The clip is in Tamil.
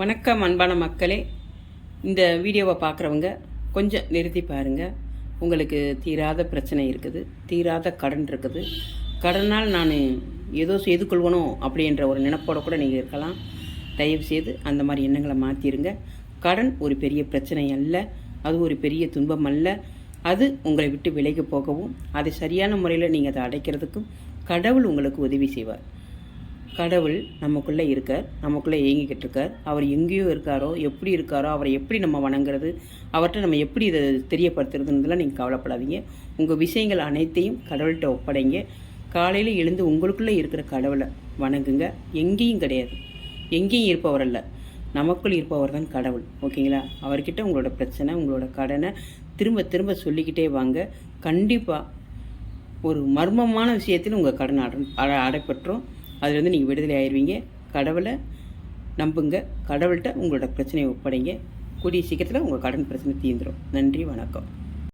வணக்கம் அன்பான மக்களே. இந்த வீடியோவை பார்க்குறவங்க கொஞ்சம் நிறுத்தி பாருங்கள். உங்களுக்கு தீராத பிரச்சனை இருக்குது, தீராத கடன் இருக்குது. கடனால் நான் ஏதோ செய்து கொள்வனோ அப்படின்ற ஒரு நினைப்போட கூட நீங்கள் இருக்கலாம். தயவுசெய்து அந்த மாதிரி எண்ணங்களை மாற்றிடுங்க. கடன் ஒரு பெரிய பிரச்சனை அல்ல, அது ஒரு பெரிய துன்பம் அல்ல. அது உங்களை விட்டு விலகி போகவும் அதை சரியான முறையில் நீங்கள் அதை அடைக்கிறதுக்கும் கடவுள் உங்களுக்கு உதவி செய்வார். கடவுள் நமக்குள்ளே இருக்கார், நமக்குள்ளே இயங்கிக்கிட்டு இருக்கார். அவர் எங்கேயோ இருக்காரோ, எப்படி இருக்காரோ, அவரை எப்படி நம்ம வணங்குறது, அவர்கிட்ட நம்ம எப்படி இதை தெரியப்படுத்துறதுன்றதுலாம் நீங்கள் கவலைப்படாதீங்க. உங்கள் விஷயங்கள் அனைத்தையும் கடவுள்கிட்ட ஒப்படைங்க. காலையில் எழுந்து உங்களுக்குள்ளே இருக்கிற கடவுளை வணங்குங்க. எங்கேயும் கிடையாது, எங்கேயும் இருப்பவர் அல்ல, நமக்குள் இருப்பவர் தான் கடவுள். ஓகேங்களா? அவர்கிட்ட உங்களோட பிரச்சனை, உங்களோட கடனை திரும்ப திரும்ப சொல்லிக்கிட்டே வாங்க. கண்டிப்பாக ஒரு மர்மமான விஷயத்தில் உங்கள் கடன் அடைப்பற்றும். அதுலேருந்து நீங்கள் விடுதலை ஆயிடுவீங்க. கடவுளை நம்புங்க, கடவுள்கிட்ட உங்களோட பிரச்சனையை ஒப்படைங்க. கூடிய சீக்கிரத்தில் உங்கள் கடன் பிரச்சனை தீர்ந்துடும். நன்றி, வணக்கம்.